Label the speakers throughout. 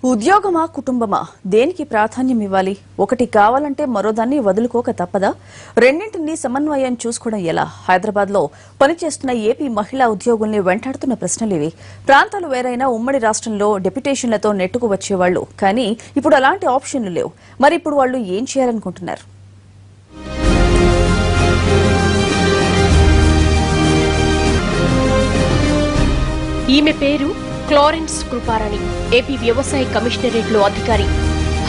Speaker 1: ఉద్యోగమా కుటుంబమా దేనికి ప్రాధాన్యం ఇవ్వాలి? ఒకటి కావాలంటే మరోదాన్ని వదులుకోక తప్పదా? రెండింటిని సమన్వయం చూసుకోవడం ఎలా? హైదరాబాద్లో పనిచేస్తున్న ఏపీ మహిళా ఉద్యోగుల్ని వెంటాడుతున్న ప్రశ్నలివి. ప్రాంతాలు వేరైనా ఉమ్మడి రాష్ట్రంలో డెప్యుటేషన్లతో నెట్టుకు వచ్చేవాళ్లు, కానీ ఇప్పుడు అలాంటి ఆప్షన్లు లేవు. మరి ఇప్పుడు వాళ్ళు ఏం చేయాలనుకుంటున్నారు?
Speaker 2: ఈమె పేరు క్లారెన్స్ కృపారాణి. ఏపీ వ్యవసాయ కమిషనరేట్లో అధికారి.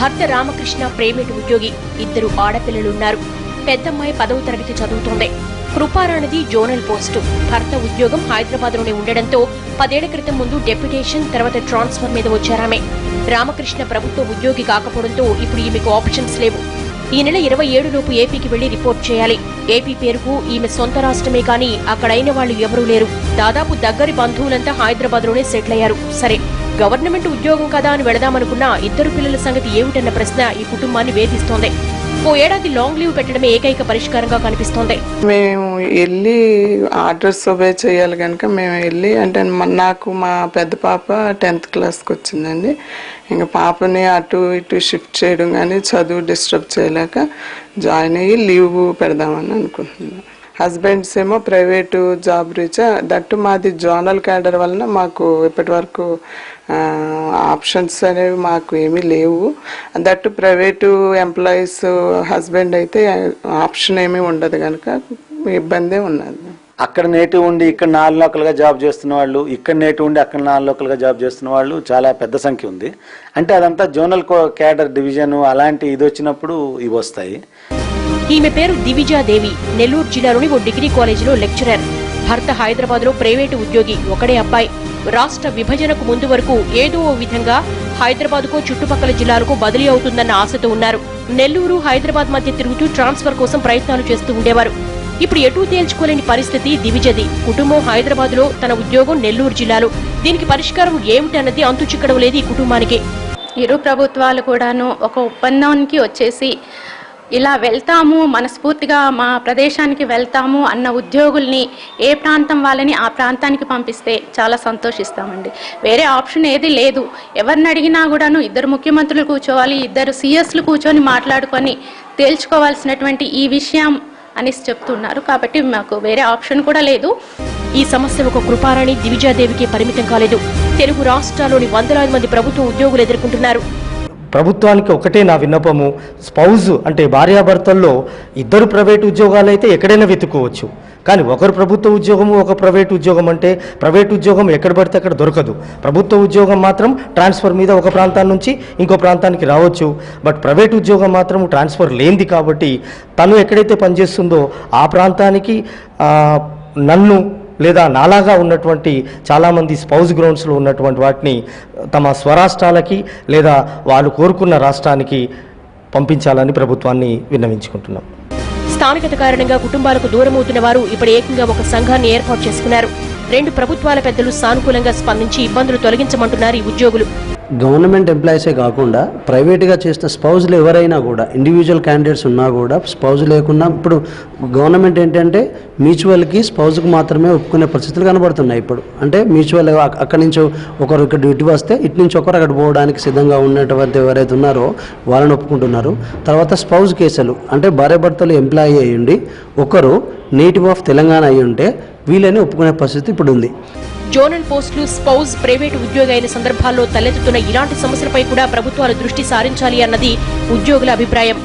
Speaker 2: భర్త రామకృష్ణ ప్రైవేటు ఉద్యోగి. ఇద్దరు ఆడపిల్లలున్నారు. పెద్దమ్మాయి 10వ తరగతి చదువుతోంది. కృపారాణిది జోనల్ పోస్టు. భర్త ఉద్యోగం హైదరాబాద్లోనే ఉండడంతో 10 ఏళ్ల క్రితం ముందు డెప్యుటేషన్, తర్వాత ట్రాన్స్ఫర్ మీద వచ్చారామె. రామకృష్ణ ప్రభుత్వ ఉద్యోగి కాకపోవడంతో ఇప్పుడు ఈమెకు ఆప్షన్స్ లేవు. ఈ నెల 27 లోపు ఏపీకి వెళ్లి రిపోర్ట్ చేయాలి. ఏపీ పేరుకు ఈమె సొంత రాష్ట్రమే కానీ అక్కడైన వాళ్ళు ఎవరూ లేరు. దాదాపు దగ్గరి బంధువులంతా హైదరాబాద్లోనే సెటిల్ అయ్యారు. సరే, గవర్నమెంట్ ఉద్యోగం కదా అని వెళదామనుకున్నా ఇద్దరు పిల్లల సంగతి ఏమిటన్న ప్రశ్న ఈ కుటుంబాన్ని వేధిస్తోంది. ఓ ఏడాది లాంగ్ లీవ్ పెట్టడమే ఏకైక పరిష్కారంగా కనిపిస్తోంది.
Speaker 3: మేము వెళ్ళి ఆర్డర్స్ ఒబే చేయాలి కనుక మేము వెళ్ళి, అంటే నాకు మా పెద్ద పాప 10th క్లాస్కి వచ్చిందండి. ఇంకా పాపని అటు ఇటు షిఫ్ట్ చేయడం కానీ చదువు డిస్టర్బ్ చేయలేక జాయిన్ అయ్యి లీవ్ పెడదామని అనుకుంటున్నాను. హస్బెండ్స్ ఏమో ప్రైవేటు జాబ్ రీచ్, దట్టు మాది జోనల్ క్యాడర్ వలన మాకు ఇప్పటి వరకు ఆప్షన్స్ అనేవి మాకు ఏమీ లేవు. దట్టు ప్రైవేటు ఎంప్లాయీస్ హస్బెండ్ అయితే ఆప్షన్ ఏమీ ఉండదు కనుక ఇబ్బందే ఉన్నది.
Speaker 4: అక్కడ నేటివ్ ఉండి ఇక్కడ 4 లోకల్గా జాబ్ చేస్తున్న వాళ్ళు, ఇక్కడ నేటివ్ ఉండి అక్కడ 4 లోకల్గా జాబ్ చేస్తున్న వాళ్ళు చాలా పెద్ద సంఖ్య ఉంది. అంటే అదంతా జోనల్ క్యాడర్ డివిజన్ అలాంటి ఇది వచ్చినప్పుడు ఇవి వస్తాయి.
Speaker 2: ఈమె పేరు దివిజాదేవి. నెల్లూరు జిల్లాలోని ఓ డిగ్రీ కాలేజీలో లెక్చరర్. భర్త హైదరాబాద్లో ప్రైవేటు ఉద్యోగి. ఒకడే అబ్బాయి. రాష్ట్ర విభజనకు ముందు వరకు ఏదో ఓ విధంగా హైదరాబాద్కు చుట్టుపక్కల జిల్లాలకు బదిలీ అవుతుందన్న ఆశతో ఉన్నారు. నెల్లూరు, హైదరాబాద్ మధ్య తిరుగుతూ ట్రాన్స్ఫర్ కోసం ప్రయత్నాలు చేస్తూ ఉండేవారు. ఇప్పుడు ఎటూ తేల్చుకోలేని పరిస్థితి దివిజది. కుటుంబం హైదరాబాద్లో, తన ఉద్యోగం నెల్లూరు జిల్లాలో. దీనికి పరిష్కారం ఏమిటన్నది అంతు చిక్కడం లేదు ఈ కుటుంబానికి.
Speaker 5: ఇరు ప్రభుత్వాలు కూడాను ఒక ఒప్పందానికి వచ్చేసి ఇలా వెళ్తాము, మనస్ఫూర్తిగా మా ప్రదేశానికి వెళ్తాము అన్న ఉద్యోగుల్ని ఏ ప్రాంతం వాళ్ళని ఆ ప్రాంతానికి పంపిస్తే చాలా సంతోషిస్తామండి. వేరే ఆప్షన్ ఏది లేదు. ఎవరిని అడిగినా కూడాను ఇద్దరు ముఖ్యమంత్రులు కూర్చోవాలి, ఇద్దరు సీఎస్లు కూర్చొని మాట్లాడుకొని తేల్చుకోవాల్సినటువంటి ఈ విషయం అని చెప్తున్నారు. కాబట్టి మాకు వేరే ఆప్షన్ కూడా లేదు.
Speaker 2: ఈ సమస్య ఒక కృపారాణి, దివిజాదేవికి పరిమితం కాలేదు. తెలుగు రాష్ట్రాల్లోని వందలాది మంది ప్రభుత్వ ఉద్యోగులు ఎదుర్కొంటున్నారు.
Speaker 6: ప్రభుత్వానికి ఒకటే నా విన్నపము, స్పౌజ్ అంటే భార్యాభర్తల్లో ఇద్దరు ప్రైవేటు ఉద్యోగాలు అయితే ఎక్కడైనా వెతుక్కోవచ్చు. కానీ ఒకరు ప్రభుత్వ ఉద్యోగము, ఒక ప్రైవేటు ఉద్యోగం అంటే ప్రైవేటు ఉద్యోగం ఎక్కడ పడితే అక్కడ దొరకదు. ప్రభుత్వ ఉద్యోగం మాత్రం ట్రాన్స్ఫర్ మీద ఒక ప్రాంతం నుంచి ఇంకో ప్రాంతానికి రావచ్చు. బట్ ప్రైవేటు ఉద్యోగం మాత్రం ట్రాన్స్ఫర్ లేనిది కాబట్టి తను ఎక్కడైతే పనిచేస్తుందో ఆ ప్రాంతానికి నన్ను లేదా నాలాగా ఉన్నటువంటి చాలామంది స్పౌజ్ గ్రౌండ్స్లో ఉన్నటువంటి వాటిని తమ స్వరాష్ట్రాలకి లేదా వాళ్ళు కోరుకున్న రాష్ట్రానికి పంపించాలని ప్రభుత్వాన్ని విన్నవించుకుంటున్నాం.
Speaker 2: స్థానికత కారణంగా కుటుంబాలకు దూరమవుతున్న వారు ఇప్పుడు ఏకంగా ఒక సంఘాన్ని ఏర్పాటు చేసుకున్నారు. 2 ప్రభుత్వాల పెద్దలు సానుకూలంగా స్పందించి ఇబ్బందులు తొలగించమంటున్నారు ఈ ఉద్యోగులు.
Speaker 7: గవర్నమెంట్ ఎంప్లాయీసే కాకుండా ప్రైవేట్గా చేసిన స్పౌజులు ఎవరైనా కూడా, ఇండివిజువల్ క్యాండిడేట్స్ ఉన్నా కూడా స్పౌజ్ లేకున్నా ఇప్పుడు గవర్నమెంట్ ఏంటంటే మ్యూచువల్కి స్పౌజ్కి మాత్రమే ఒప్పుకునే పరిస్థితులు కనబడుతున్నాయి. ఇప్పుడు అంటే మ్యూచువల్ అక్కడి నుంచి ఒకరు ఇక్కడ ఇటు వస్తే ఇటు నుంచి ఒకరు అక్కడ పోవడానికి సిద్ధంగా ఉన్నటువంటి ఎవరైతే ఉన్నారో వాళ్ళని ఒప్పుకుంటున్నారు. తర్వాత స్పౌజ్ కేసులు అంటే భార్యాభర్తలు ఎంప్లాయీ అయ్యుండి ఒకరు నేటివ్ ఆఫ్ తెలంగాణ అయ్యి ఉంటే వీళ్ళని ఒప్పుకునే పరిస్థితి ఇప్పుడు ఉంది.
Speaker 2: జోనల్ పోస్టులు, స్పౌజ్ ప్రైవేటు ఉద్యోగి అయిన సందర్భాల్లో తలెత్తుతున్న ఇలాంటి సమస్యలపై కూడా ప్రభుత్వాలు దృష్టి సారించాలి అన్నది ఉద్యోగుల అభిప్రాయం.